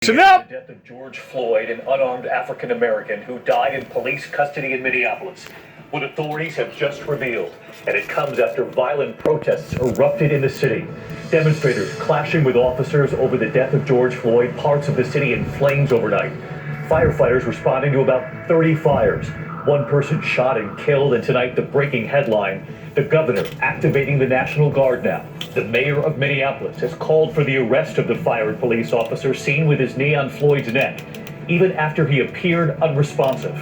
The death of George Floyd, an unarmed African American who died in police custody in Minneapolis, what authorities have just revealed. And it comes after violent protests erupted in the city. Demonstrators clashing with officers over the death of George Floyd, parts of the city in flames overnight. Firefighters responding to about 30 fires. One person shot and killed, and tonight the breaking headline, the governor activating the National Guard now. The mayor of Minneapolis has called for the arrest of the fired police officer seen with his knee on Floyd's neck, even after he appeared unresponsive.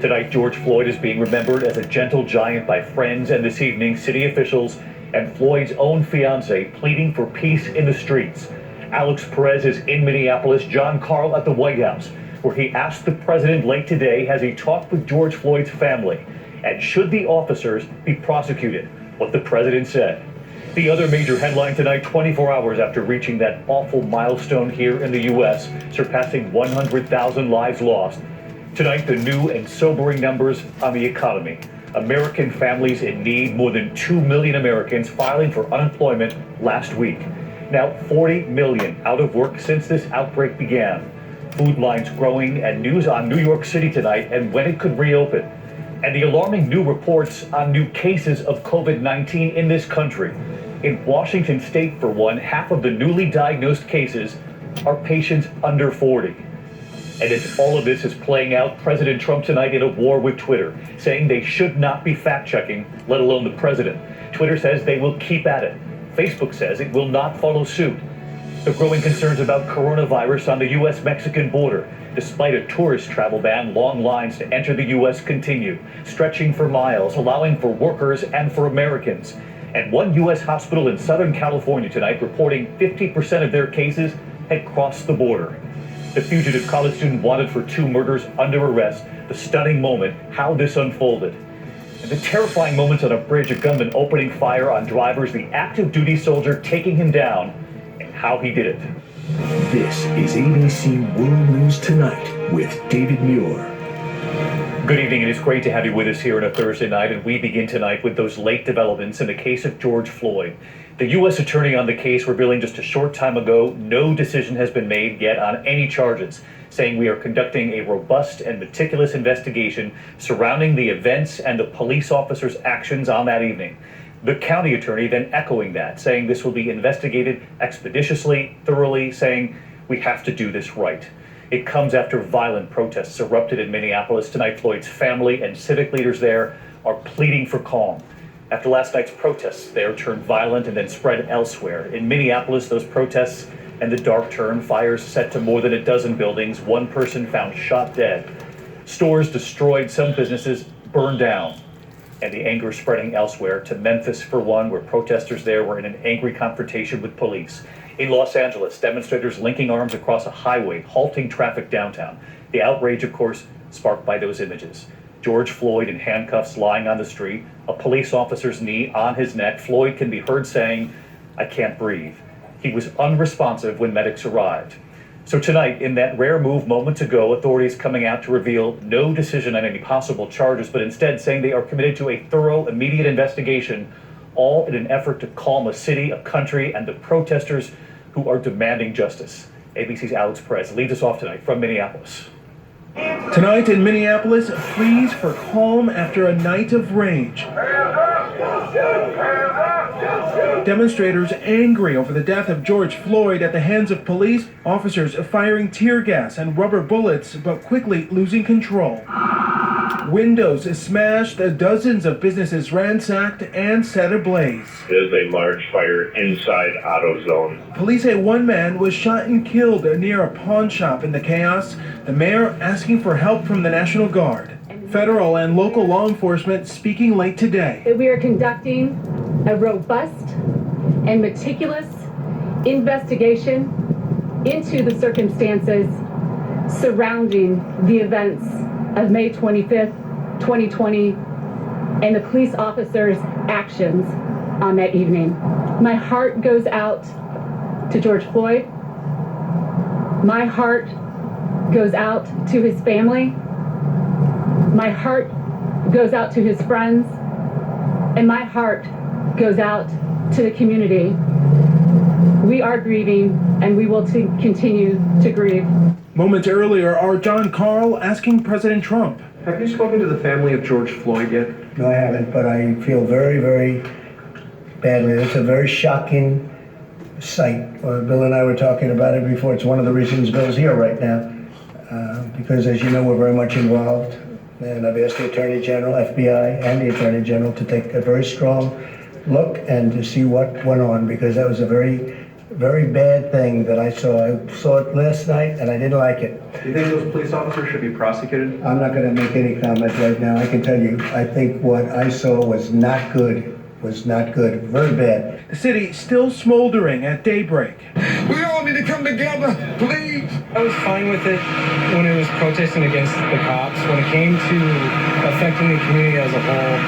Tonight, George Floyd is being remembered as a gentle giant by friends, and this evening, city officials and Floyd's own fiance pleading for peace in the streets. Alex Perez is in Minneapolis, John Karl at the White House, where he asked the president late today, has he talked with George Floyd's family? And should the officers be prosecuted? What the president said. The other major headline tonight, 24 hours after reaching that awful milestone here in the U.S., surpassing 100,000 lives lost. Tonight, the new and sobering numbers on the economy. American families in need, more than 2 million Americans filing for unemployment last week. Now 40 million out of work since this outbreak began. Food lines growing, and news on New York City tonight and when it could reopen. And the alarming new reports on new cases of COVID-19 in this country. In Washington state, for one, half of the newly diagnosed cases are patients under 40. And as all of this is playing out, President Trump tonight in a war with Twitter, saying they should not be fact-checking, let alone the president. Twitter says they will keep at it. Facebook says it will not follow suit. The growing concerns about coronavirus on the U.S.-Mexican border. Despite a tourist travel ban, long lines to enter the U.S. continue, stretching for miles, allowing for workers and for Americans. And one U.S. hospital in Southern California tonight reporting 50% of their cases had crossed the border. The fugitive college student wanted for 2 murders under arrest. The stunning moment, how this unfolded. And the terrifying moments on a bridge, a gunman opening fire on drivers, the active duty soldier taking him down, and how he did it. This is ABC World News Tonight with David Muir. Good evening. It is great to have you with us here on a Thursday night, and we begin tonight with those late developments in the case of George Floyd. The U.S. attorney on the case revealing just a short time ago no decision has been made yet on any charges, saying we are conducting a robust and meticulous investigation surrounding the events and the police officers' actions on that evening. The county attorney then echoing that, saying this will be investigated expeditiously, thoroughly, saying we have to do this right. It comes after violent protests erupted in Minneapolis. Tonight, Floyd's family and civic leaders there are pleading for calm. After last night's protests there turned violent and then spread elsewhere. In Minneapolis, those protests and the dark turn, fires set to more than a dozen buildings, one person found shot dead. Stores destroyed, some businesses burned down. And the anger spreading elsewhere to Memphis, for one, where protesters there were in an angry confrontation with police. In Los Angeles, demonstrators linking arms across a highway, halting traffic downtown. The outrage, of course, sparked by those images. George Floyd in handcuffs lying on the street, a police officer's knee on his neck. Floyd can be heard saying, "I can't breathe." He was unresponsive when medics arrived. So tonight, in that rare move moments ago, authorities coming out to reveal no decision on any possible charges, but instead saying they are committed to a thorough, immediate investigation, all in an effort to calm a city, a country, and the protesters who are demanding justice. ABC's Alex Perez leads us off tonight from Minneapolis. Tonight in Minneapolis, pleas for calm after a night of rage. Demonstrators angry over the death of George Floyd at the hands of police, officers firing tear gas and rubber bullets, but quickly losing control. Windows smashed, dozens of businesses ransacked and set ablaze. There's a large fire inside AutoZone. Police say one man was shot and killed near a pawn shop in the chaos. The mayor asking for help from the National Guard. Federal and local law enforcement speaking late today. We are conducting a robust and meticulous investigation into the circumstances surrounding the events of May 25th, 2020, and the police officers' actions on that evening. My heart goes out to George Floyd. My heart goes out to his family. My heart goes out to his friends. And my heart goes out to the community. We are grieving, and we will continue to grieve. Moments earlier, our John Carl asking President Trump. Have you spoken to the family of George Floyd yet? No, I haven't, but I feel very, very badly. It's a very shocking sight. Bill and I were talking about it before. It's one of the reasons Bill's here right now, because as you know, we're very much involved. And I've asked the Attorney General, FBI, and the Attorney General to take a very strong look and to see what went on, because that was a very, very bad thing that I saw. I saw it last night, and I didn't like it. Do you think those police officers should be prosecuted? I'm not going to make any comment right now. I can tell you, I think what I saw was not good. Very bad. The city still smoldering at daybreak. We all need to come together, please. I was fine with it when it was protesting against the cops. When it came to affecting the community as a whole,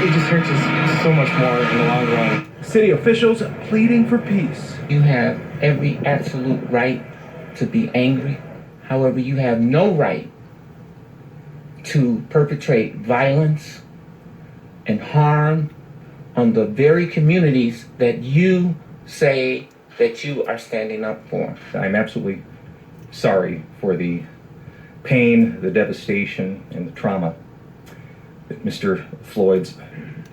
it just hurts us so much more in the long run. City officials pleading for peace. You have every absolute right to be angry. However, you have no right to perpetrate violence and harm on the very communities that you say that you are standing up for. I'm absolutely sorry for the pain, the devastation, and the trauma that Mr. Floyd's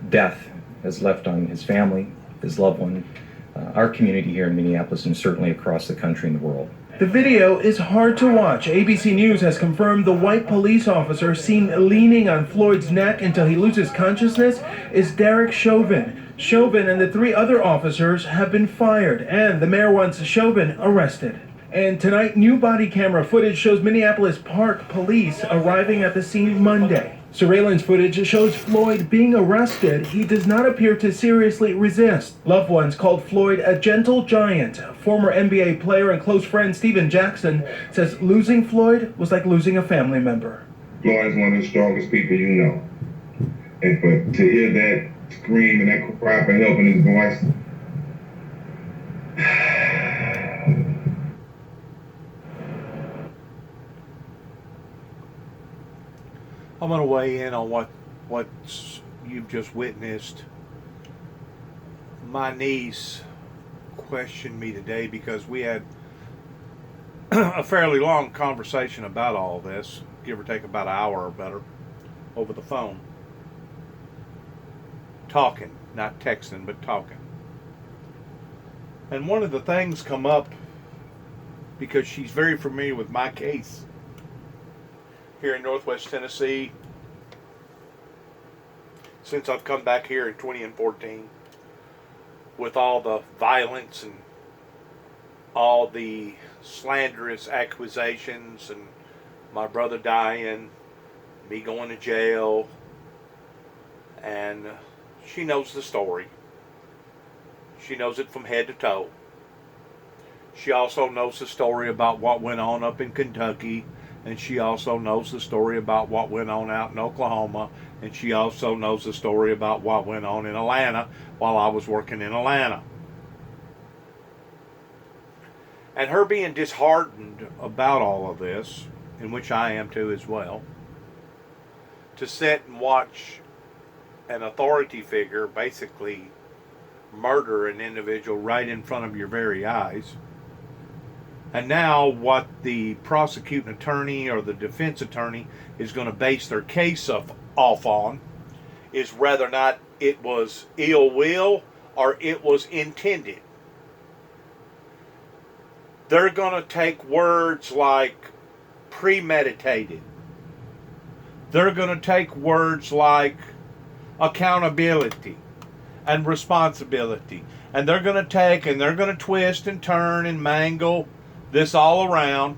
death has left on his family, his loved one, our community here in Minneapolis, and certainly across the country and the world. The video is hard to watch. ABC News has confirmed the white police officer seen leaning on Floyd's neck until he loses consciousness is Derek Chauvin. Chauvin and the 3 other officers have been fired, and the mayor wants Chauvin arrested. And tonight, new body camera footage shows Minneapolis Park Police arriving at the scene Monday. Surveillance footage shows Floyd being arrested. He does not appear to seriously resist. Loved ones called Floyd a gentle giant. Former NBA player and close friend Steven Jackson says losing Floyd was like losing a family member. Floyd's one of the strongest people you know. And but to hear that scream and that cry for help in his voice, I'm going to weigh in on what you've just witnessed. My niece questioned me today because we had a fairly long conversation about all this, give or take about an hour or better, over the phone. Talking, not texting, but talking. And one of the things come up, because she's very familiar with my case here in Northwest Tennessee since I've come back here in 2014, with all the violence and all the slanderous accusations and my brother dying, me going to jail, and she knows the story. She knows it from head to toe. She also knows the story about what went on up in Kentucky, and she also knows the story about what went on out in Oklahoma, and she also knows the story about what went on in Atlanta while I was working in Atlanta. And her being disheartened about all of this, in which I am too as well, to sit and watch an authority figure basically murder an individual right in front of your very eyes. And now what the prosecuting attorney or the defense attorney is going to base their case off on is whether or not it was ill will or it was intended. They're going to take words like premeditated. They're going to take words like accountability and responsibility. And they're going to take and they're going to twist and turn and mangle this all around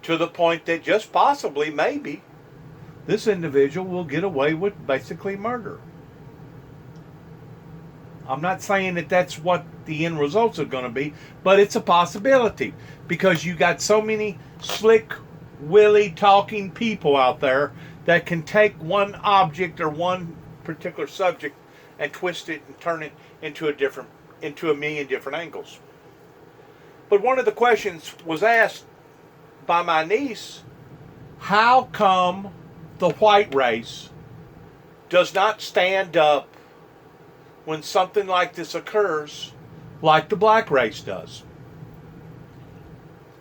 to the point that just possibly, maybe, this individual will get away with basically murder. I'm not saying that that's what the end results are going to be, but it's a possibility because you got so many slick, willy talking people out there that can take one object or one particular subject and twist it and turn it into a million different angles. But one of the questions was asked by my niece, how come the white race does not stand up when something like this occurs like the black race does.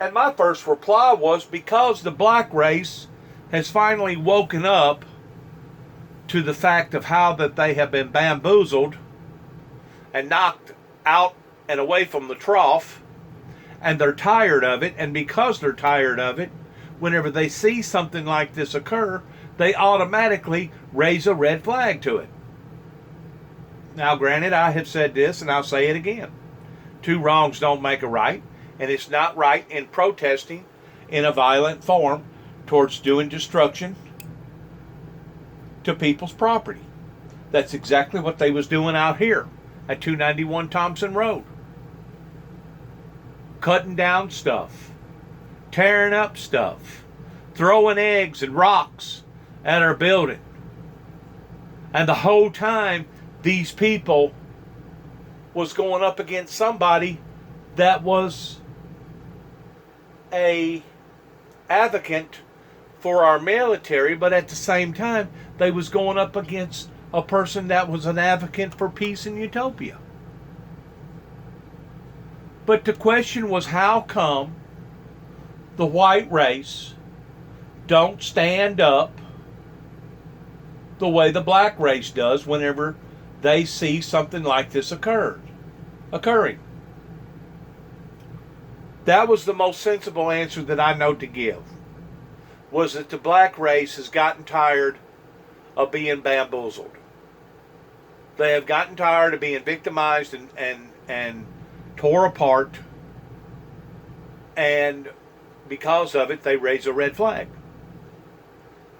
And my first reply was because the black race has finally woken up to the fact of how that they have been bamboozled and knocked out and away from the trough, and they're tired of it, and because they're tired of it, whenever they see something like this occur, they automatically raise a red flag to it. Now, granted, I have said this, and I'll say it again. 2 wrongs don't make a right, and it's not right in protesting in a violent form towards doing destruction to people's property. That's exactly what they was doing out here at 291 Thompson Road. Cutting down stuff, tearing up stuff, throwing eggs and rocks at our building. And the whole time, these people was going up against somebody that was a advocate for our military, but at the same time, they was going up against a person that was an advocate for peace and utopia. But the question was, how come the white race don't stand up the way the black race does whenever they see something like this occurring? That was the most sensible answer that I know to give, was that the black race has gotten tired of being bamboozled. They have gotten tired of being victimized and tore apart, and because of it, they raise a red flag.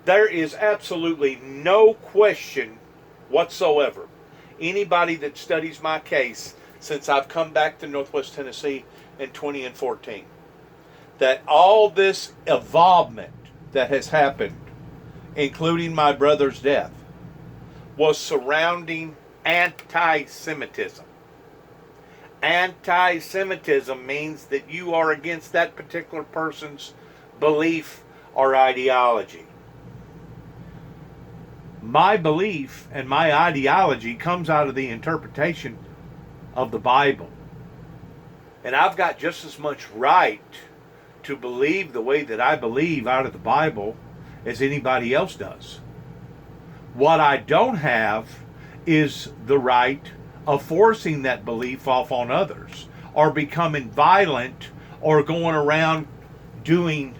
There is absolutely no question whatsoever. Anybody that studies my case since I've come back to Northwest Tennessee in 2014, that all this involvement that has happened, including my brother's death, was surrounding anti-Semitism. Anti-Semitism means that you are against that particular person's belief or ideology. My belief and my ideology comes out of the interpretation of the Bible. And I've got just as much right to believe the way that I believe out of the Bible as anybody else does. What I don't have is the right of forcing that belief off on others, or becoming violent, or going around doing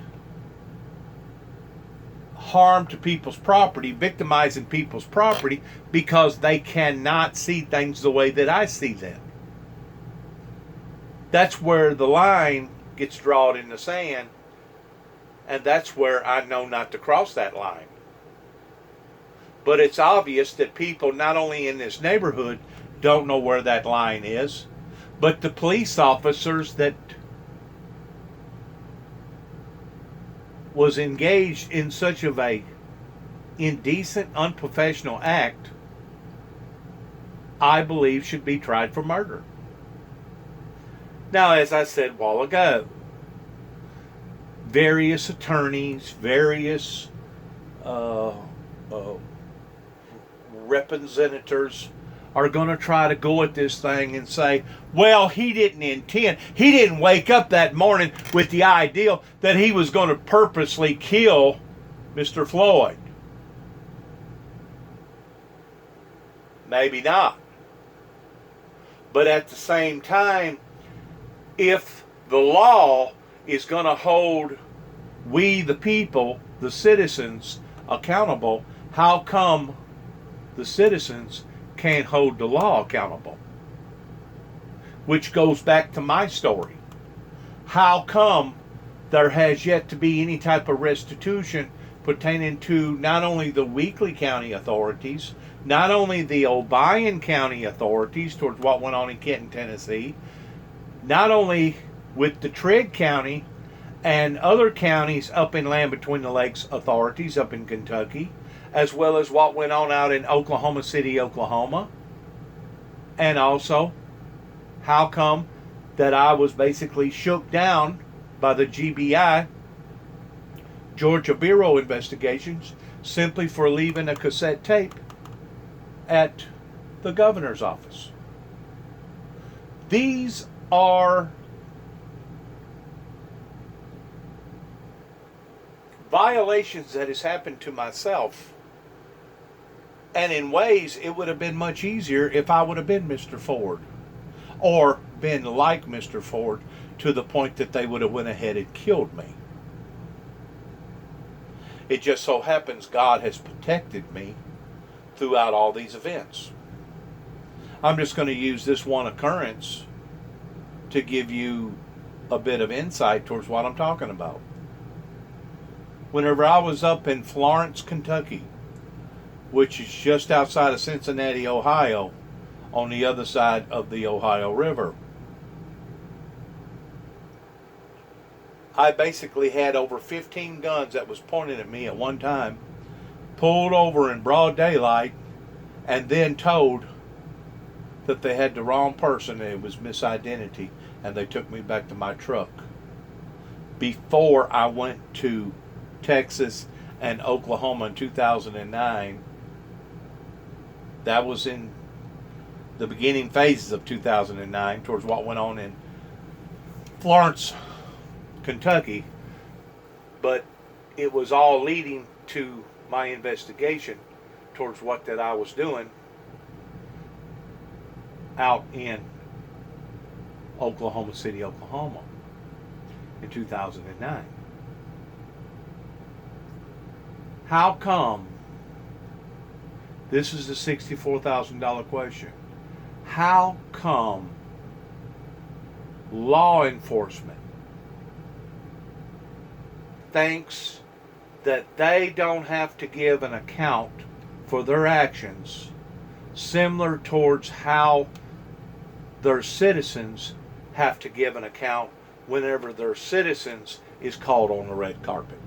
harm to people's property, victimizing people's property, because they cannot see things the way that I see them. That's where the line gets drawn in the sand, and that's where I know not to cross that line. But it's obvious that people, not only in this neighborhood, don't know where that line is, but the police officers that was engaged in such of a indecent, unprofessional act, I believe should be tried for murder. Now, as I said a while ago, various attorneys, various representatives are going to try to go at this thing and say, well, he didn't wake up that morning with the idea that he was going to purposely kill Mr. Floyd. Maybe not. But at the same time, if the law is going to hold we, the people, the citizens, accountable, how come the citizens can't hold the law accountable? Which goes back to my story. How come there has yet to be any type of restitution pertaining to not only the Weakley County authorities, not only the Obion County authorities towards what went on in Kenton, Tennessee, not only with the Trigg County and other counties up in Land Between the Lakes authorities up in Kentucky, as well as what went on out in Oklahoma City, Oklahoma. And also, how come that I was basically shook down by the GBI, Georgia Bureau Investigations, simply for leaving a cassette tape at the governor's office? These are violations that has happened to myself. And in ways, it would have been much easier if I would have been Mr. Ford. Or been like Mr. Ford to the point that they would have went ahead and killed me. It just so happens God has protected me throughout all these events. I'm just going to use this one occurrence to give you a bit of insight towards what I'm talking about. Whenever I was up in Florence, Kentucky, which is just outside of Cincinnati, Ohio, on the other side of the Ohio River, I basically had over 15 guns that was pointed at me at one time, pulled over in broad daylight, and then told that they had the wrong person and it was misidentity, and they took me back to my truck. Before I went to Texas and Oklahoma in 2009, that was in the beginning phases of 2009 towards what went on in Florence, Kentucky, but it was all leading to my investigation towards what that I was doing out in Oklahoma City, Oklahoma in 2009. How come, this is the $64,000 question, how come law enforcement thinks that they don't have to give an account for their actions similar towards how their citizens have to give an account whenever their citizens is called on the red carpet?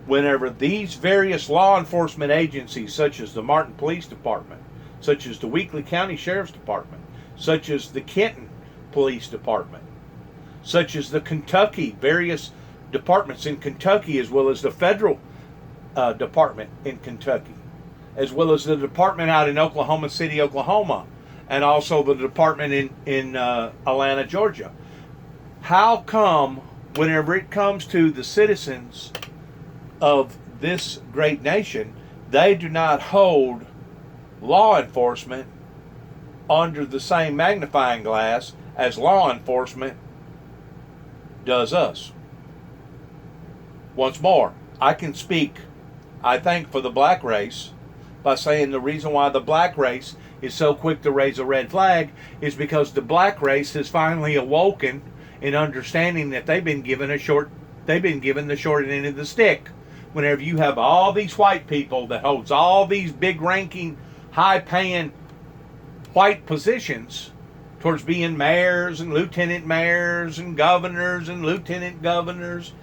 Whenever these various law enforcement agencies, such as the Martin Police Department, such as the Weakley County Sheriff's Department, such as the Kenton Police Department, such as the Kentucky, various departments in Kentucky, as well as the federal department in Kentucky, as well as the department out in Oklahoma City, Oklahoma, and also the department in Atlanta, Georgia. How come whenever it comes to the citizens of this great nation, they do not hold law enforcement under the same magnifying glass as law enforcement does us? Once more, I can speak, I think, for the black race by saying the reason why the black race is so quick to raise a red flag is because the black race has finally awoken in understanding that they've been given the short end of the stick. Whenever you have all these white people that holds all these big ranking, high paying white positions towards being mayors and lieutenant mayors and governors and lieutenant governors.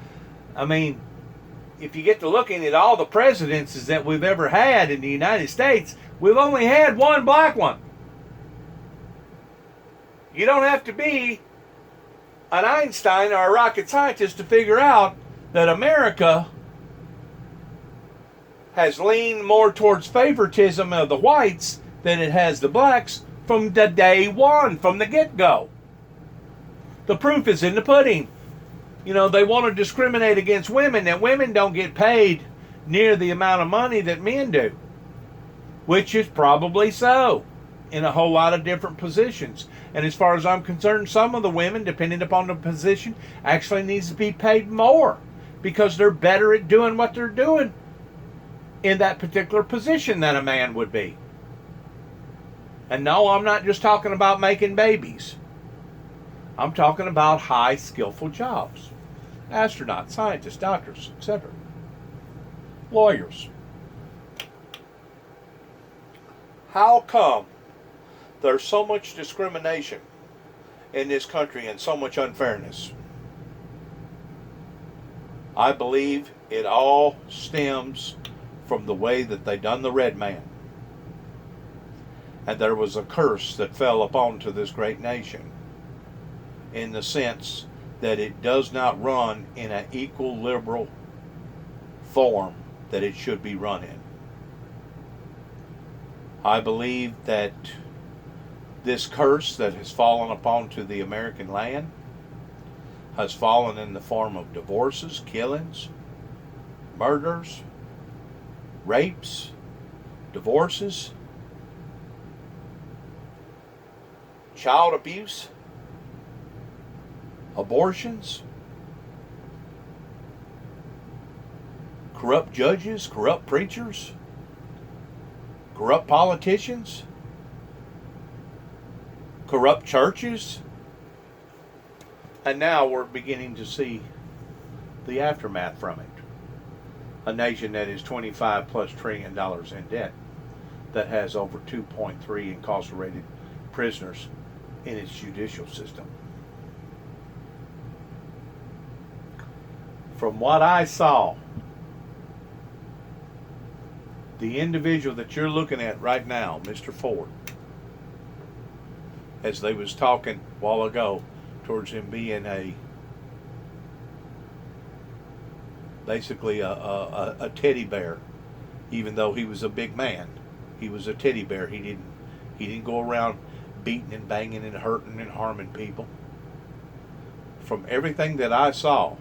I mean, if you get to looking at all the presidencies that we've ever had in the United States, we've only had one black one. You don't have to be an Einstein or a rocket scientist to figure out that America has leaned more towards favoritism of the whites than it has the blacks from the day one, from the get-go. The proof is in the pudding. You know, they want to discriminate against women, that women don't get paid near the amount of money that men do, which is probably so in a whole lot of different positions. And as far as I'm concerned, some of the women, depending upon the position, actually needs to be paid more because they're better at doing what they're doing in that particular position than a man would be. And no, I'm not just talking about making babies. I'm talking about high skillful jobs. Astronauts, scientists, doctors, etc. Lawyers. How come there's so much discrimination in this country and so much unfairness? I believe it all stems from the way that they done the red man. And there was a curse that fell upon to this great nation in the sense that it does not run in an equal liberal form that it should be run in. I believe that This curse that has fallen upon to the American land has fallen in the form of divorces, killings, murders, rapes, divorces, child abuse, abortions, corrupt judges, corrupt preachers, corrupt politicians, corrupt churches. And now we're beginning to see the aftermath from it. A nation that is $25+ trillion in debt, that has over 2.3 incarcerated prisoners in its judicial system. From what I saw, the individual that you're looking at right now, Mr. Ford, as they was talking a while ago towards him being basically a teddy bear, even though he was a big man. He was a teddy bear. He didn't go around beating and banging and hurting and harming people. From everything that I saw,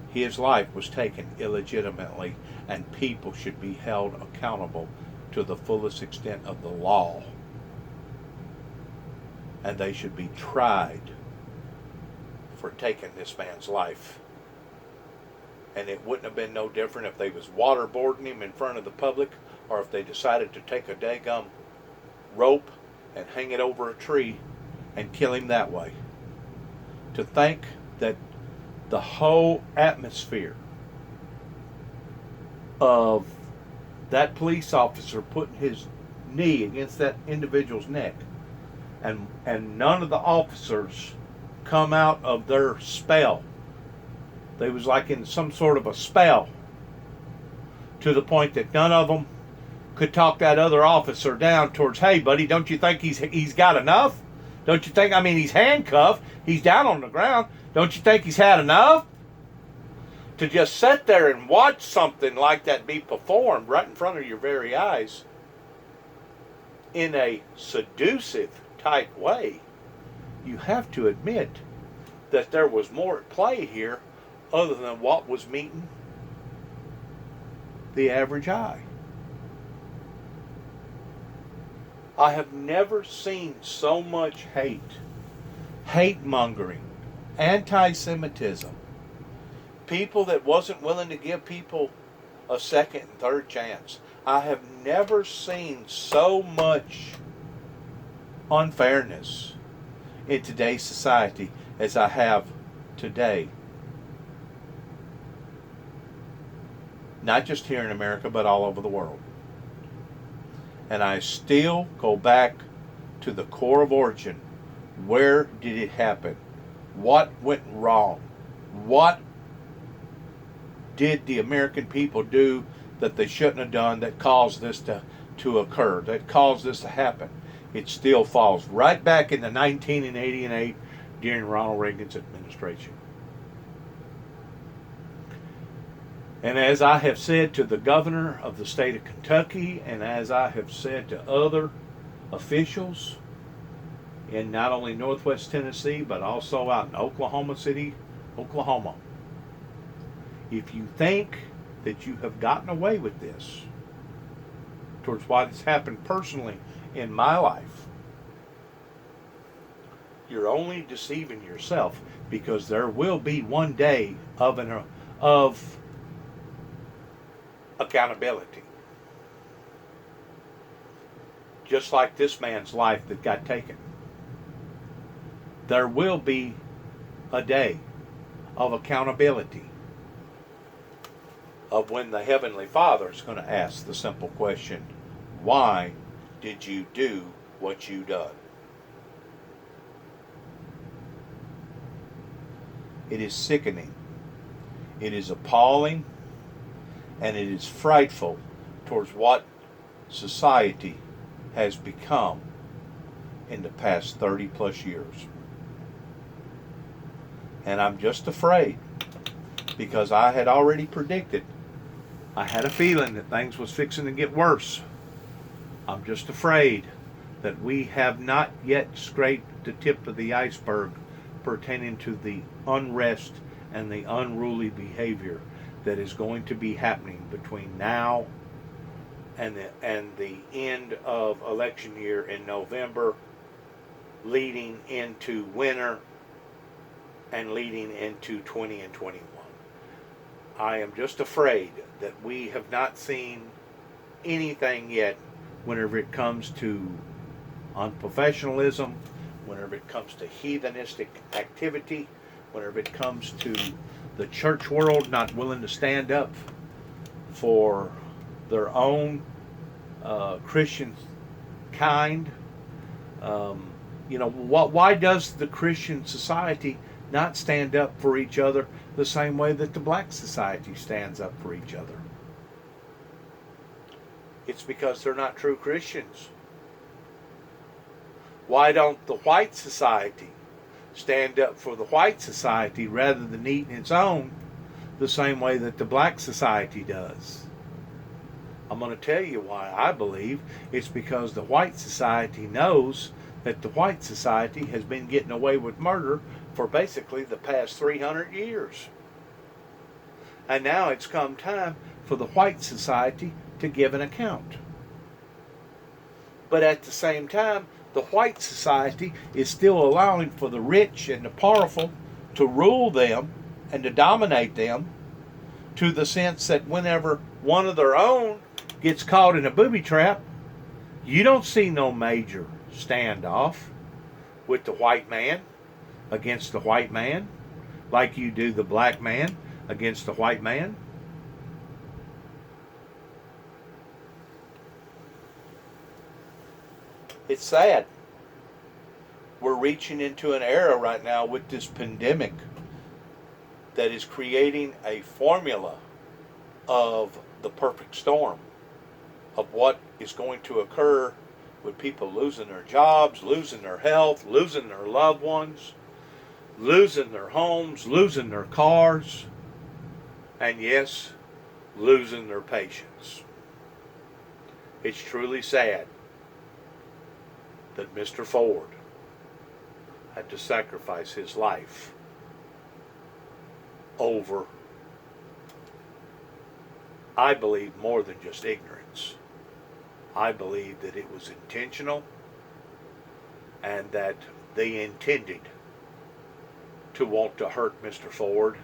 his life was taken illegitimately, and people should be held accountable to the fullest extent of the law. And they should be tried for taking this man's life. And it wouldn't have been no different if they was waterboarding him in front of the public, or if they decided to take a daggum rope and hang it over a tree and kill him that way. To think that the whole atmosphere of that police officer putting his knee against that individual's neck, and none of the officers come out of their spell. They was like in some sort of a spell, to the point that none of them could talk that other officer down towards, hey buddy, don't you think he's got enough? Don't you think, I mean, he's handcuffed, he's down on the ground, don't you think he's had enough? To just sit there and watch something like that be performed right in front of your very eyes in a seductive type way, you have to admit that there was more at play here other than what was meeting the average eye. I have never seen so much hate mongering, anti-Semitism, people that wasn't willing to give people a second and third chance. I have never seen so much unfairness in today's society as I have today. Not just here in America, but all over the world. And I still go back to the core of origin. Where did it happen? What went wrong? What did the American people do that they shouldn't have done that caused this to occur, that caused this to happen? It still falls right back into 1988 during Ronald Reagan's administration. And as I have said to the governor of the state of Kentucky, and as I have said to other officials in not only Northwest Tennessee, but also out in Oklahoma City, Oklahoma, if you think that you have gotten away with this, towards what has happened personally in my life, you're only deceiving yourself, because there will be one day of accountability. Just like this man's life that got taken. There will be a day of accountability, of when the Heavenly Father is going to ask the simple question, why did you do what you done? It is sickening. It is appalling. And it is frightful towards what society has become in the past 30 plus years. And I'm just afraid, because I had already predicted, I had a feeling that things was fixing to get worse. I'm just afraid that we have not yet scraped the tip of the iceberg pertaining to the unrest and the unruly behavior that is going to be happening between now and the end of election year in November, leading into winter and leading into 20 and 21. I am just afraid that we have not seen anything yet whenever it comes to unprofessionalism, whenever it comes to heathenistic activity, whenever it comes to the church world not willing to stand up for their own Christian kind. Why does the Christian society not stand up for each other the same way that the black society stands up for each other? It's because they're not true Christians. Why don't the white society stand up for the white society rather than eating its own the same way that the black society does? I'm going to tell you why I believe it's because the white society knows that the white society has been getting away with murder for basically the past 300 years. And now it's come time for the white society to give an account. But at the same time, the white society is still allowing for the rich and the powerful to rule them and to dominate them, to the sense that whenever one of their own gets caught in a booby trap, you don't see no major standoff with the white man against the white man like you do the black man against the white man. It's sad. We're reaching into an era right now with this pandemic that is creating a formula of the perfect storm of what is going to occur with people losing their jobs, losing their health, losing their loved ones, losing their homes, losing their cars, and yes, losing their patience. It's truly sad that Mr. Ford had to sacrifice his life over, I believe, more than just ignorance. I believe that it was intentional and that they intended to want to hurt Mr. Ford.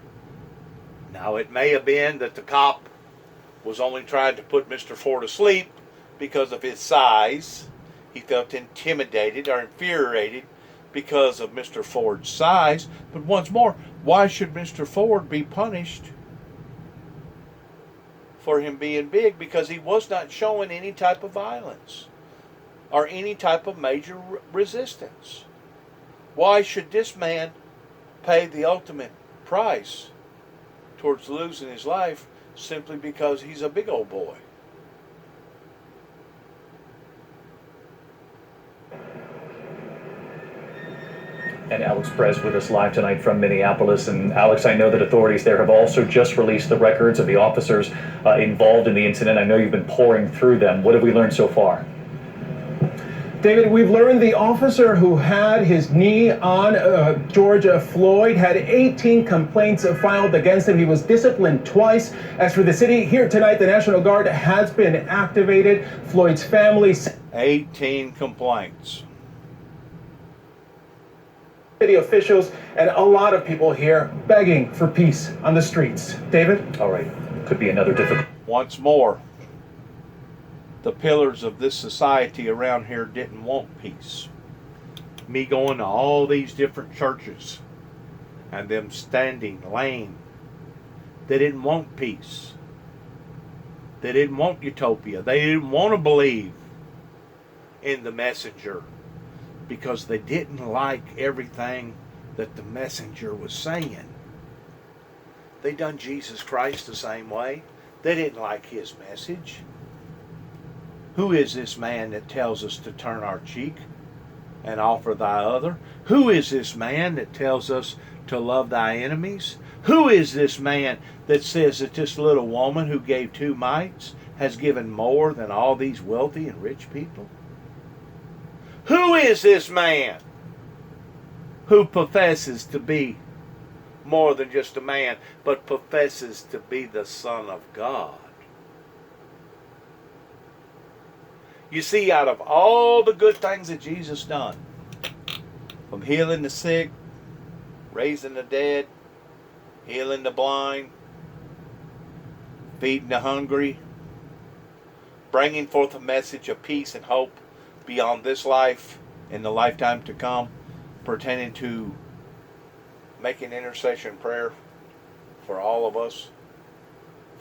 Now, it may have been that the cop was only trying to put Mr. Ford asleep because of his size. He felt intimidated or infuriated because of Mr. Ford's size. But once more, why should Mr. Ford be punished for him being big? Because he was not showing any type of violence or any type of major resistance. Why should this man pay the ultimate price towards losing his life simply because he's a big old boy? And Alex Perez with us live tonight from Minneapolis. And Alex, I know that authorities there have also just released the records of the officers involved in the incident. I know you've been pouring through them. What have we learned so far? David, we've learned the officer who had his knee on George Floyd had 18 complaints filed against him. He was disciplined twice. As for the city, here tonight, the National Guard has been activated. Floyd's family... 18 complaints. City officials and a lot of people here begging for peace on the streets. David? All right. Could be another difficult... Once more, the pillars of this society around here didn't want peace. Me going to all these different churches and them standing lame. They didn't want peace. They didn't want utopia. They didn't want to believe in the messenger because they didn't like everything that the messenger was saying. They done Jesus Christ the same way. They didn't like his message. Who is this man that tells us to turn our cheek and offer thy other? Who is this man that tells us to love thy enemies? Who is this man that says that this little woman who gave 2 mites has given more than all these wealthy and rich people? Who is this man who professes to be more than just a man, but professes to be the Son of God? You see, out of all the good things that Jesus done, from healing the sick, raising the dead, healing the blind, feeding the hungry, bringing forth a message of peace and hope beyond this life and the lifetime to come, pertaining to making intercession prayer for all of us,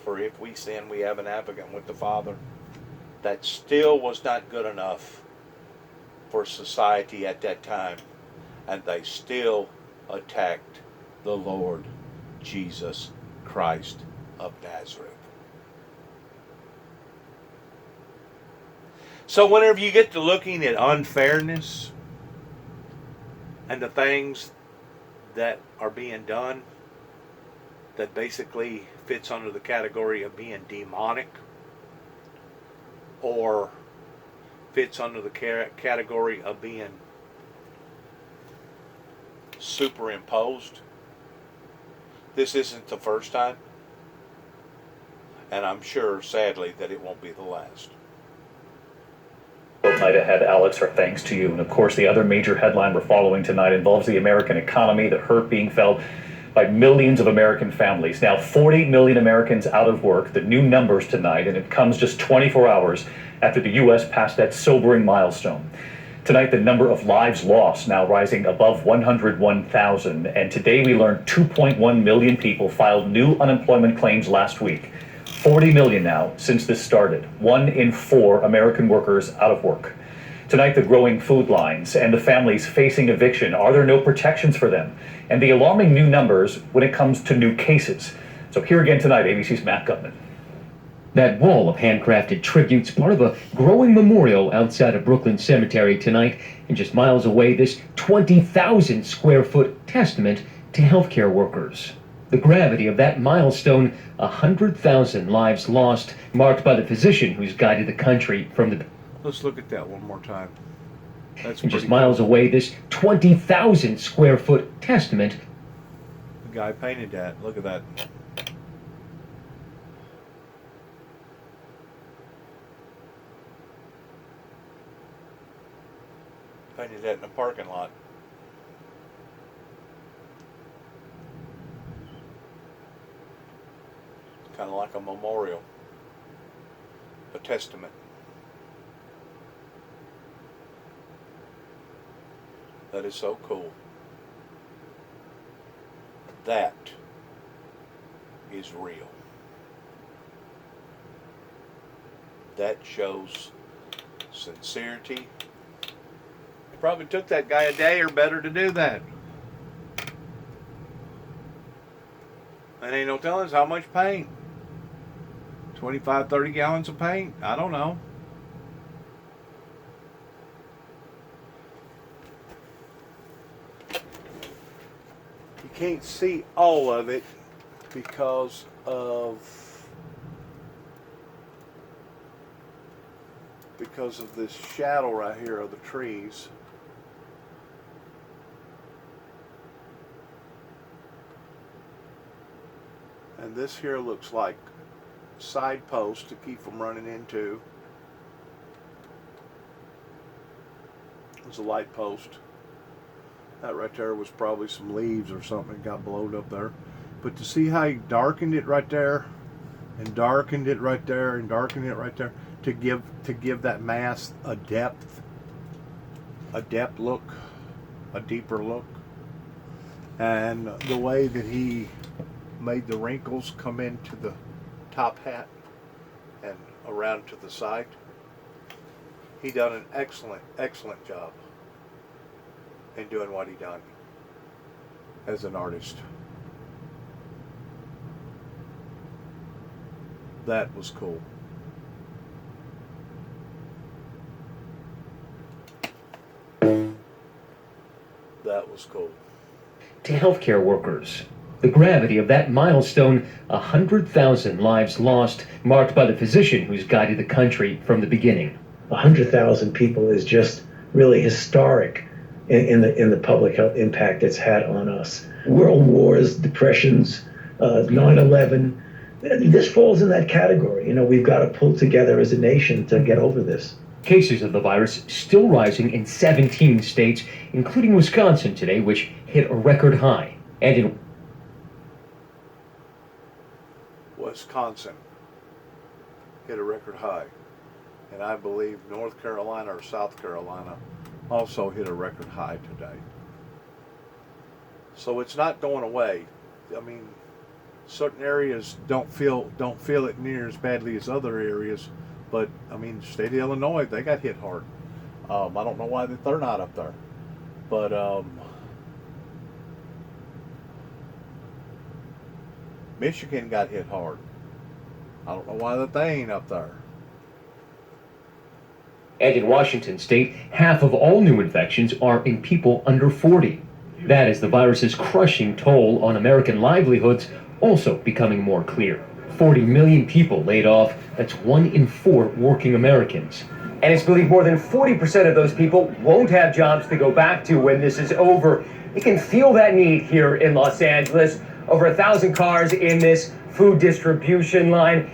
for if we sin, we have an advocate with the Father. That still was not good enough for society at that time, and they still attacked the Lord Jesus Christ of Nazareth. So whenever you get to looking at unfairness and the things that are being done that basically fits under the category of being demonic, or fits under the category of being superimposed, this isn't the first time, and I'm sure, sadly, that it won't be the last. Night ahead, Alex, our thanks to you. And of course, the other major headline we're following tonight involves the American economy, the hurt being felt by millions of American families. Now, 40 million Americans out of work, the new numbers tonight, and it comes just 24 hours after the U.S. passed that sobering milestone. Tonight, the number of lives lost now rising above 101,000. And today we learned 2.1 million people filed new unemployment claims last week. 40 million now since this started. 1 in 4 American workers out of work. Tonight, the growing food lines and the families facing eviction. Are there no protections for them? And the alarming new numbers when it comes to new cases. So here again tonight, ABC's Matt Gutman. That wall of handcrafted tributes, part of a growing memorial outside of Brooklyn Cemetery tonight, and just miles away, this 20,000 square foot testament to healthcare workers. The gravity of that milestone, 100,000 lives lost, marked by the physician who's guided the country from the... Let's look at that one more time. That's and just miles away, this 20,000 square foot testament. The guy painted that. Look at that. Painted that in a parking lot. Kind of like a memorial, a testament. That is so cool. That is real. That shows sincerity. It probably took that guy a day or better to do that. And ain't no telling us how much paint. 25, 30 gallons of paint? I don't know. You can't see all of it because of this shadow right here of the trees. And this here looks like side posts to keep from running into. There's a light post. That right there was probably some leaves or something that got blowed up there. But to see how he darkened it right there, and darkened it right there, and darkened it right there, to give that mass a depth look, a deeper look. And the way that he made the wrinkles come into the top hat and around to the side. He done an excellent job in doing what he done as an artist. That was cool. That was cool. To healthcare workers. The gravity of that milestone, 100,000 lives lost, marked by the physician who's guided the country from the beginning. 100,000 people is just really historic in the public health impact it's had on us. World wars, depressions, 9/11, this falls in that category. You know, we've got to pull together as a nation to get over this. Cases of the virus still rising in 17 states, including Wisconsin today, which hit a record high. And in Wisconsin hit a record high. And I believe North Carolina or South Carolina also hit a record high today. So it's not going away. I mean, certain areas don't feel it near as badly as other areas, but I mean, the state of Illinois, they got hit hard. I don't know why they're not up there, but Michigan got hit hard. I don't know why that they ain't up there. And in Washington state, half of all new infections are in people under 40. That is the virus's crushing toll on American livelihoods also becoming more clear. 40 million people laid off. That's 1 in 4 working Americans. And it's believed more than 40% of those people won't have jobs to go back to when this is over. You can feel that need here in Los Angeles. Over 1,000 cars in this food distribution line.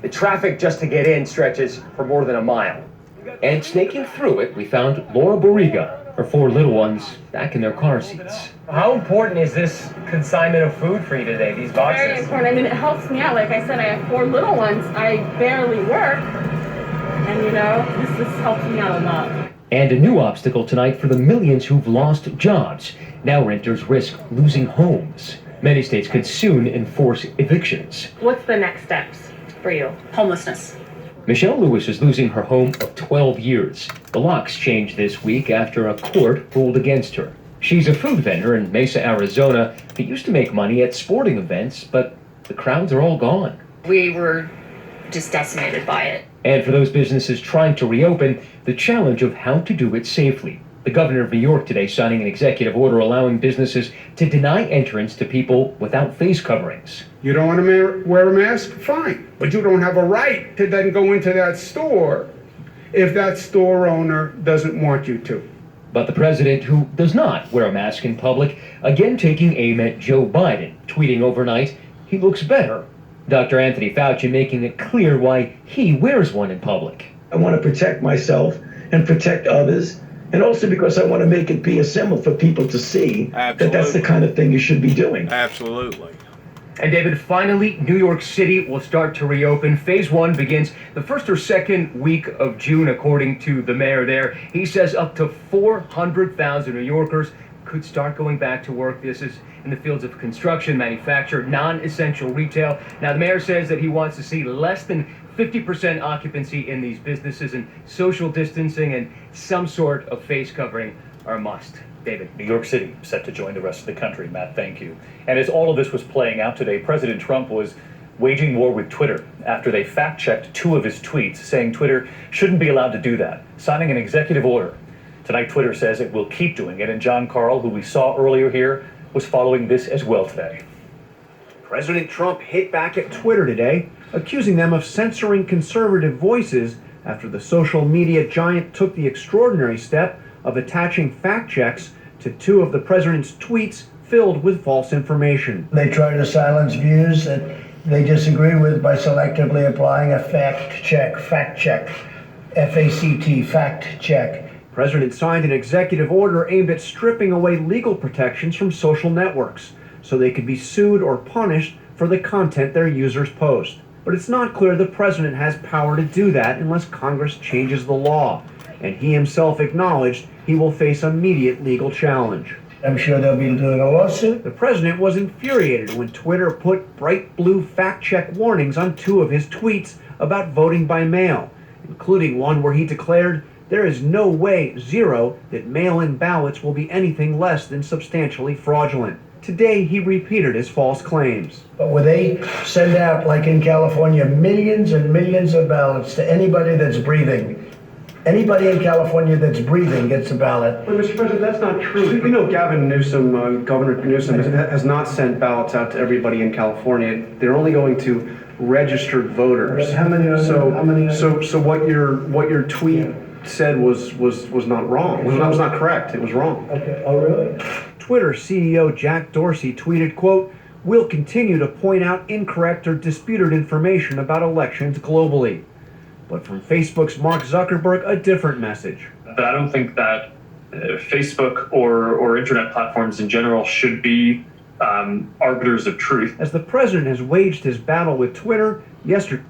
The traffic just to get in stretches for more than a mile. And snaking through it, we found Laura Barriga, her 4 little ones back in their car seats. How important is this consignment of food for you today, these boxes? Very important. I mean, it helps me out. Like I said, I have 4 little ones. I barely work. And, you know, this helps me out a lot. And a new obstacle tonight for the millions who've lost jobs. Now renters risk losing homes. Many states could soon enforce evictions. What's the next steps for you? Homelessness. Michelle Lewis is losing her home of 12 years. The locks changed this week after a court ruled against her. She's a food vendor in Mesa, Arizona, who used to make money at sporting events, but the crowds are all gone. We were just decimated by it. And for those businesses trying to reopen, the challenge of how to do it safely. The governor of New York today signing an executive order allowing businesses to deny entrance to people without face coverings. You don't want to wear a mask? Fine. But you don't have a right to then go into that store if that store owner doesn't want you to. But the president, who does not wear a mask in public, again taking aim at Joe Biden, tweeting overnight, he looks better. Dr. Anthony Fauci making it clear why he wears one in public. I want to protect myself and protect others, and also because I want to make it be a symbol for people to see that that's the kind of thing you should be doing. Absolutely. And David, finally, New York City will start to reopen. Phase 1 begins the first or second week of June, according to the mayor there. He says up to 400,000 New Yorkers could start going back to work. This is in the fields of construction, manufacturing, non-essential retail. Now, the mayor says that he wants to see less than 50% occupancy in these businesses, and social distancing and some sort of face covering are a must. David. New York City set to join the rest of the country. Matt, thank you. And as all of this was playing out today, President Trump was waging war with Twitter after they fact-checked 2 of his tweets, saying Twitter shouldn't be allowed to do that, signing an executive order. Tonight, Twitter says it will keep doing it, and John Karl, who we saw earlier here, was following this as well today. President Trump hit back at Twitter today, accusing them of censoring conservative voices after the social media giant took the extraordinary step of attaching fact checks to 2 of the president's tweets filled with false information. They try to silence views that they disagree with by selectively applying a fact check, F-A-C-T, fact check. The president signed an executive order aimed at stripping away legal protections from social networks so they could be sued or punished for the content their users post. But it's not clear the president has power to do that unless Congress changes the law. And he himself acknowledged he will face immediate legal challenge. I'm sure they'll be doing a lawsuit. The president was infuriated when Twitter put bright blue fact-check warnings on 2 of his tweets about voting by mail, including one where he declared there is no way, zero, that mail-in ballots will be anything less than substantially fraudulent. Today, he repeated his false claims. But when they send out, like in California, millions and millions of ballots to anybody that's breathing, anybody in California that's breathing gets a ballot. But Mr. President, that's not true. We know Gavin Newsom, Governor Newsom, has not sent ballots out to everybody in California. They're only going to registered voters. How many? So what your tweet said was not wrong. Was not correct. It was wrong. Okay. Oh, really? Twitter CEO Jack Dorsey tweeted, quote, "We'll continue to point out incorrect or disputed information about elections globally." But from Facebook's Mark Zuckerberg, a different message. But I don't think that Facebook or internet platforms in general should be arbiters of truth. As the president has waged his battle with Twitter yesterday.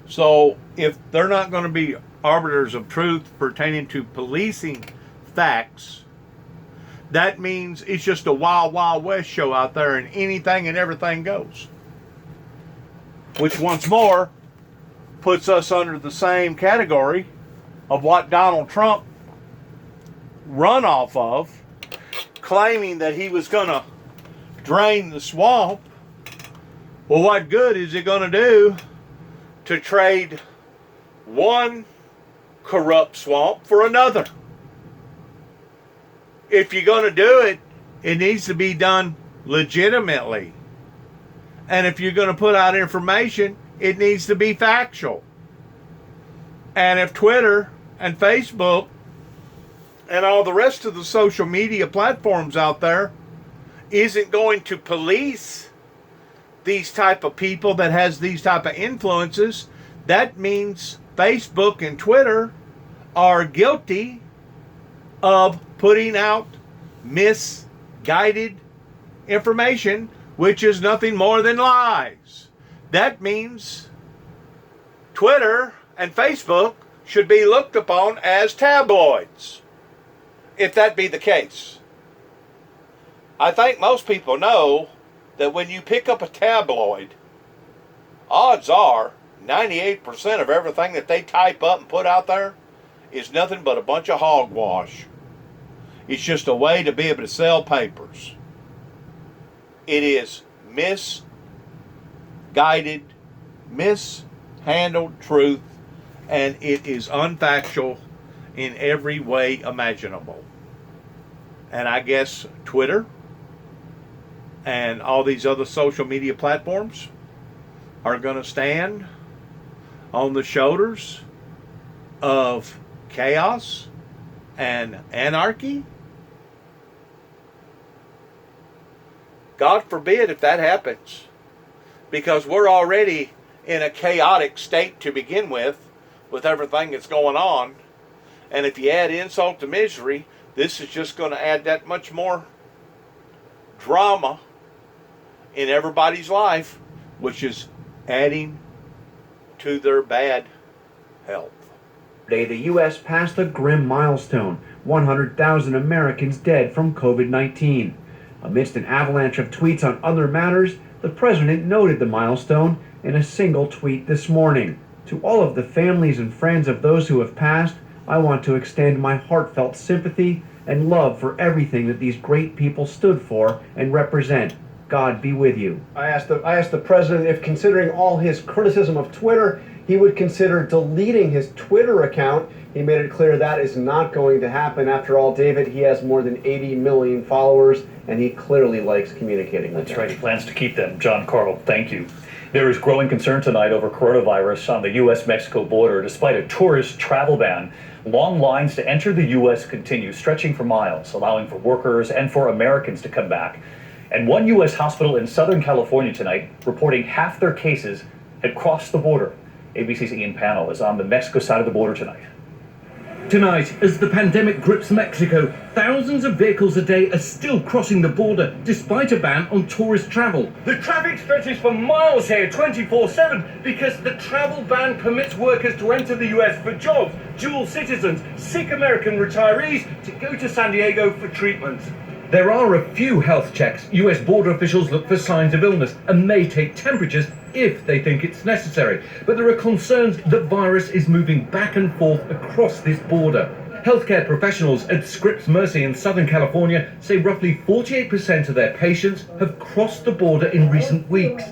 So if they're not going to be arbiters of truth pertaining to policing facts, that means it's just a wild, wild west show out there and anything and everything goes. Which once more puts us under the same category of what Donald Trump run off of, claiming that he was going to drain the swamp. Well, what good is it going to do to trade one corrupt swamp for another? If you're going to do it, it needs to be done legitimately. And if you're going to put out information, it needs to be factual. And if Twitter and Facebook and all the rest of the social media platforms out there isn't going to police these type of people that has these type of influences, that means Facebook and Twitter are guilty of putting out misguided information, which is nothing more than lies. That means Twitter and Facebook should be looked upon as tabloids, if that be the case. I think most people know that when you pick up a tabloid, odds are 98% of everything that they type up and put out there is nothing but a bunch of hogwash. It's just a way to be able to sell papers. It is misguided, mishandled truth, and it is unfactual in every way imaginable. And I guess Twitter and all these other social media platforms are going to stand on the shoulders of chaos and anarchy. God forbid if that happens, because we're already in a chaotic state to begin with everything that's going on. And if you add insult to misery, this is just going to add that much more drama in everybody's life, which is adding to their bad health. Today, the U.S. passed a grim milestone: 100,000 Americans dead from COVID-19. Amidst an avalanche of tweets on other matters, the president noted the milestone in a single tweet this morning. To all of the families and friends of those who have passed, I want to extend my heartfelt sympathy and love for everything that these great people stood for and represent. God be with you. I asked the president if, considering all his criticism of Twitter, he would consider deleting his Twitter account. He made it clear that is not going to happen. After all, David, he has more than 80 million followers, and he clearly likes communicating with them. That's right. He plans to keep them. John Carl, thank you. There is growing concern tonight over coronavirus on the U.S.-Mexico border. Despite a tourist travel ban, long lines to enter the U.S. continue, stretching for miles, allowing for workers and for Americans to come back. And one U.S. hospital in Southern California tonight reporting half their cases had crossed the border. ABC's Ian Pannell is on the Mexico side of the border tonight. Tonight, as the pandemic grips Mexico, thousands of vehicles a day are still crossing the border despite a ban on tourist travel. The traffic stretches for miles here 24/7 because the travel ban permits workers to enter the US for jobs, dual citizens, sick American retirees to go to San Diego for treatment. There are a few health checks. US border officials look for signs of illness and may take temperatures if they think it's necessary. But there are concerns the virus is moving back and forth across this border. Healthcare professionals at Scripps Mercy in Southern California say roughly 48% of their patients have crossed the border in recent weeks.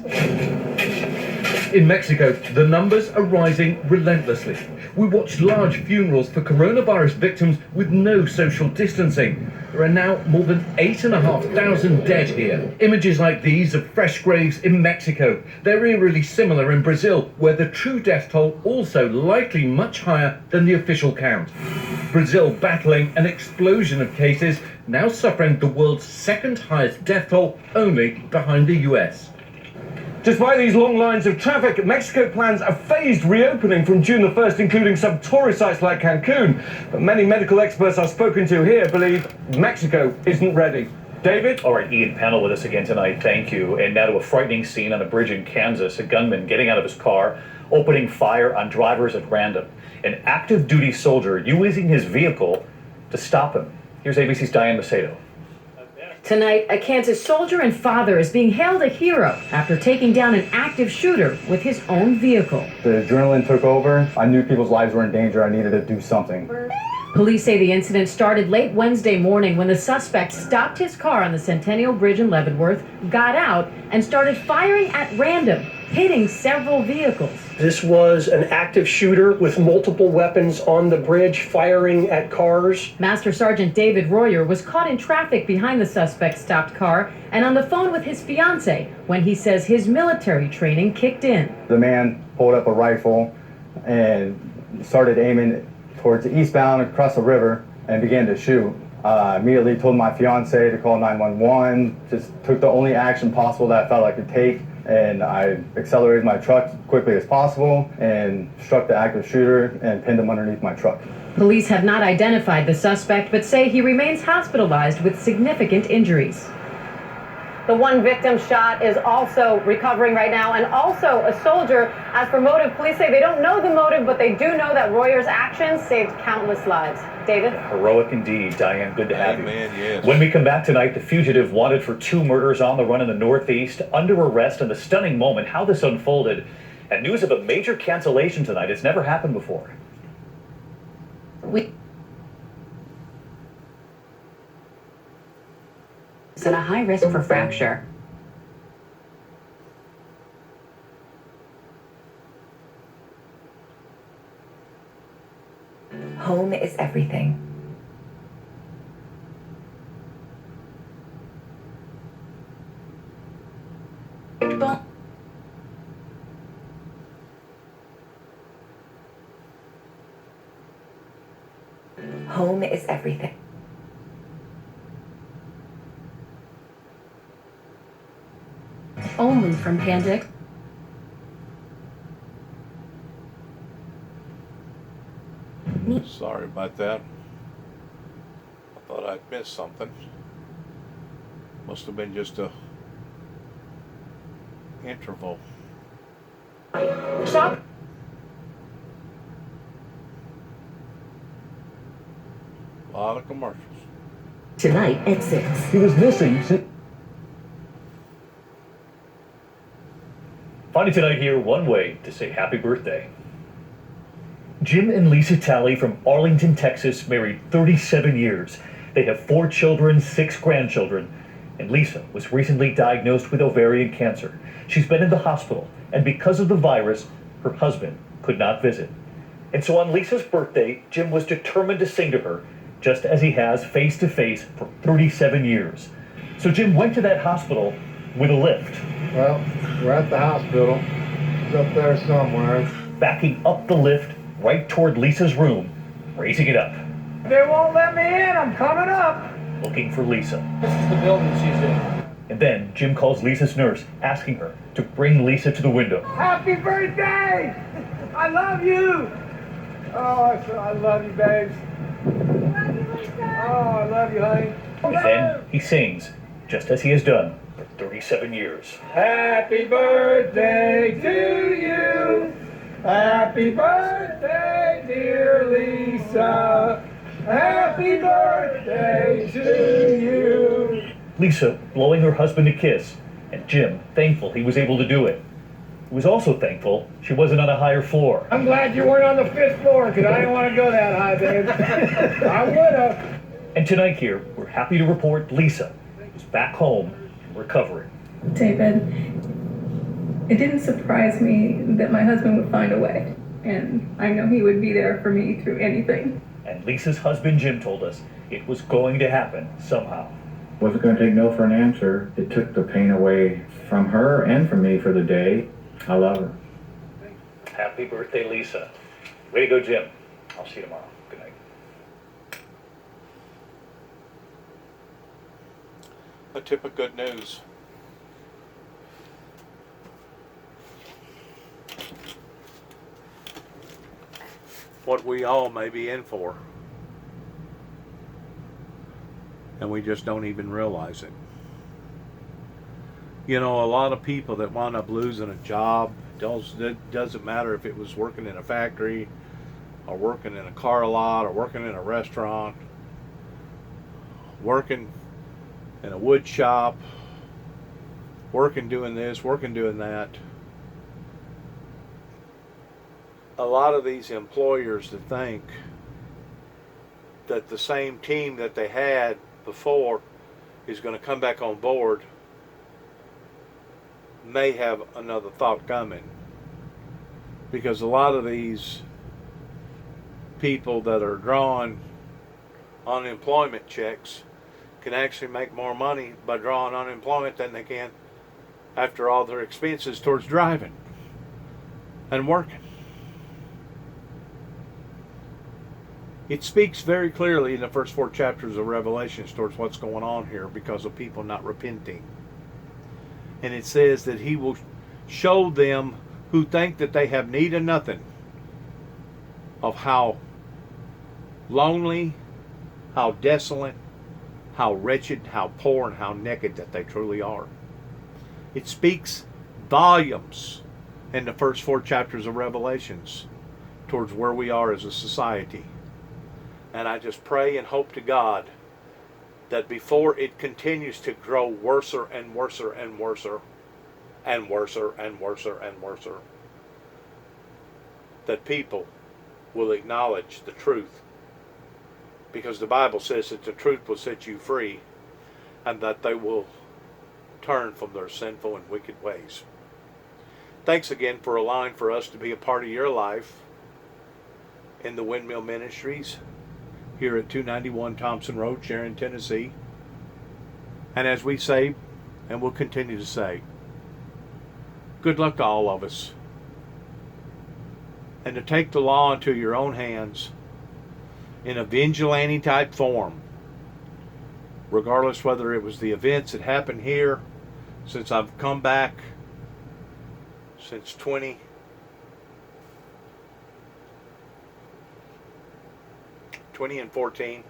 In Mexico, the numbers are rising relentlessly. We watched large funerals for coronavirus victims with no social distancing. There are now more than 8,500 dead here. Images like these of fresh graves in Mexico. They're eerily similar in Brazil, where the true death toll also likely much higher than the official count. Brazil battling an explosion of cases, now suffering the world's second highest death toll, only behind the US. Despite these long lines of traffic, Mexico plans a phased reopening from June the 1st, including some tourist sites like Cancun. But many medical experts I've spoken to here believe Mexico isn't ready. David? All right, Ian Pannell with us again tonight. Thank you. And now to a frightening scene on a bridge in Kansas. A gunman getting out of his car, opening fire on drivers at random. An active duty soldier using his vehicle to stop him. Here's ABC's Diane Macedo. Tonight, a Kansas soldier and father is being hailed a hero after taking down an active shooter with his own vehicle. The adrenaline took over. I knew people's lives were in danger. I needed to do something. Police say the incident started late Wednesday morning when the suspect stopped his car on the Centennial Bridge in Leavenworth, got out, and started firing at random, hitting several vehicles. This was an active shooter with multiple weapons on the bridge, firing at cars. Master Sergeant David Royer was caught in traffic behind the suspect's stopped car and on the phone with his fiancée when he says his military training kicked in. The man pulled up a rifle and started aiming towards the eastbound across the river and began to shoot. Immediately told my fiance to call 911, just took the only action possible that I felt I could take, and I accelerated my truck as quickly as possible and struck the active shooter and pinned him underneath my truck. Police have not identified the suspect but say he remains hospitalized with significant injuries. The one victim shot is also recovering right now, and also a soldier. As for motive, police say they don't know the motive, but they do know that Royer's actions saved countless lives. David? Heroic indeed, Diane. Good to have you. Yes. When we come back tonight, the fugitive wanted for 2 murders on the run in the Northeast, under arrest, and the stunning moment, how this unfolded, and news of a major cancellation tonight. It's never happened before. Is at a high risk for fracture. Home is everything. Home is everything. Only from Panda. Sorry about that. I thought I'd missed something. Must have been just a interval. Stop. A lot of commercials. Tonight at 6. He was missing. Finally tonight here, one way to say happy birthday. Jim and Lisa Talley from Arlington, Texas, married 37 years. They have 4 children, 6 grandchildren, and Lisa was recently diagnosed with ovarian cancer. She's been in the hospital, and because of the virus, her husband could not visit. And so on Lisa's birthday, Jim was determined to sing to her, just as he has face-to-face for 37 years. So Jim went to that hospital with a lift. Well, we're at the hospital. It's up there somewhere. Backing up the lift right toward Lisa's room, raising it up. They won't let me in. I'm coming up. Looking for Lisa. This is the building she's in. And then Jim calls Lisa's nurse, asking her to bring Lisa to the window. Happy birthday! I love you. Oh, I love you, babes. Oh, I love you, honey. And then he sings, just as he has done for 37 years. Happy birthday to you. Happy birthday, dear Lisa. Happy birthday to you. Lisa blowing her husband a kiss, and Jim thankful he was able to do it. He was also thankful she wasn't on a higher floor. I'm glad you weren't on the 5th floor, because I didn't want to go that high, babe. I would have. And tonight here, we're happy to report Lisa is back home and recovering. David, It didn't surprise me that my husband would find a way, and I know he would be there for me through anything. And Lisa's husband Jim told us it was going to happen somehow. Wasn't going to take no for an answer. It took the pain away from her and from me for the day. I love her. Happy birthday, Lisa. Way to go, Jim. I'll see you tomorrow. Good night. A tip of good news. What we all may be in for. And we just don't even realize it. You know, a lot of people that wind up losing a job, it doesn't matter if it was working in a factory or working in a car lot or working in a restaurant, working in a wood shop, working doing this, working doing that. A lot of these employers that think that the same team that they had before is going to come back on board may have another thought coming, because a lot of these people that are drawing unemployment checks can actually make more money by drawing unemployment than they can after all their expenses towards driving and working. It speaks very clearly in the first 4 chapters of Revelations towards what's going on here because of people not repenting. And it says that he will show them who think that they have need of nothing of how lonely, how desolate, how wretched, how poor, and how naked that they truly are. It speaks volumes in the first 4 chapters of Revelations towards where we are as a society. And I just pray and hope to God that before it continues to grow worser and worser and worser and worser and worser and worser, that people will acknowledge the truth. Because the Bible says that the truth will set you free, and that they will turn from their sinful and wicked ways. Thanks again for allowing for us to be a part of your life in the Windmill Ministries here at 291 Thompson Road, Sharon, Tennessee. And as we say, and we'll continue to say, good luck to all of us. And to take the law into your own hands in a vigilante type form, regardless whether it was the events that happened here since I've come back since 2014,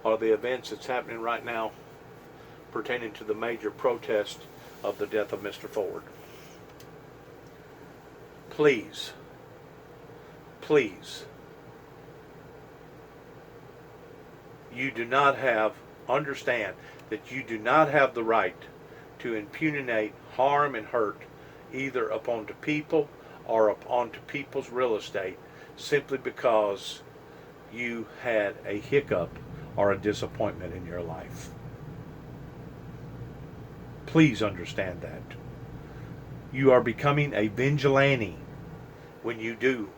or the events that's happening right now pertaining to the major protest of the death of Mr. Ford. Please, please, you do not understand that you do not have the right to impugnate harm and hurt either upon the people or onto people's real estate simply because you had a hiccup or a disappointment in your life. Please understand that. You are becoming a vigilante when you do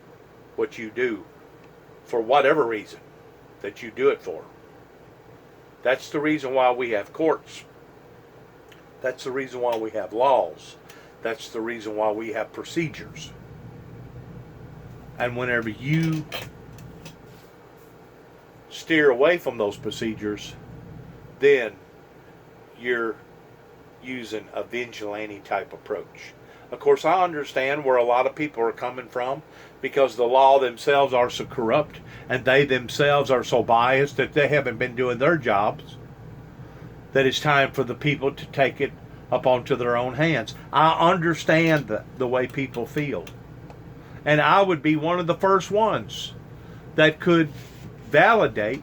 what you do for whatever reason that you do it for. That's the reason why we have courts. That's the reason why we have laws. That's the reason why we have procedures. And whenever you steer away from those procedures, then you're using a vigilante type approach. Of course, I understand where a lot of people are coming from, because the law themselves are so corrupt and they themselves are so biased that they haven't been doing their jobs, that it's time for the people to take it up onto their own hands. I understand the way people feel. And I would be one of the first ones that could validate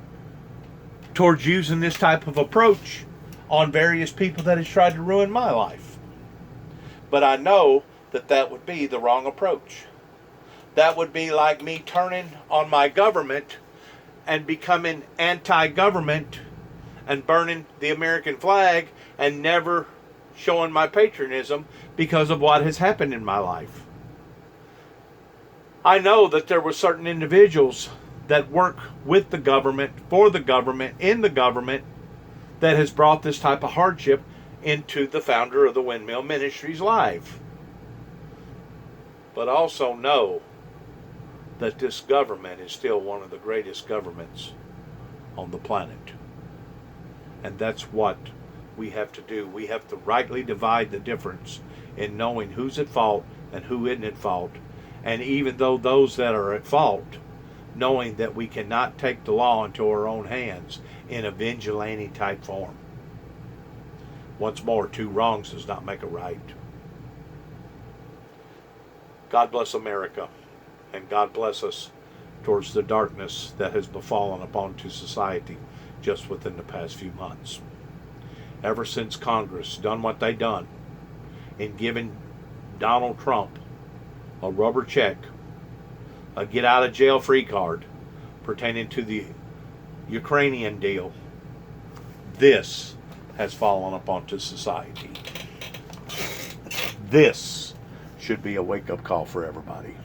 towards using this type of approach on various people that has tried to ruin my life. But I know that that would be the wrong approach. That would be like me turning on my government and becoming anti-government and burning the American flag and never showing my patriotism because of what has happened in my life. I know that there were certain individuals that work with the government, for the government, in the government, that has brought this type of hardship into the founder of the Windmill Ministries life. But also know that this government is still one of the greatest governments on the planet. And that's what we have to do. We have to rightly divide the difference in knowing who's at fault and who isn't at fault. And even though those that are at fault, knowing that we cannot take the law into our own hands in a vigilante type form. Once more, 2 wrongs does not make a right. God bless America, and God bless us towards the darkness that has befallen upon to society just within the past few months. Ever since Congress done what they done in giving Donald Trump a rubber check, a get out of jail free card pertaining to the Ukrainian deal, this has fallen upon to society. This should be a wake-up call for everybody.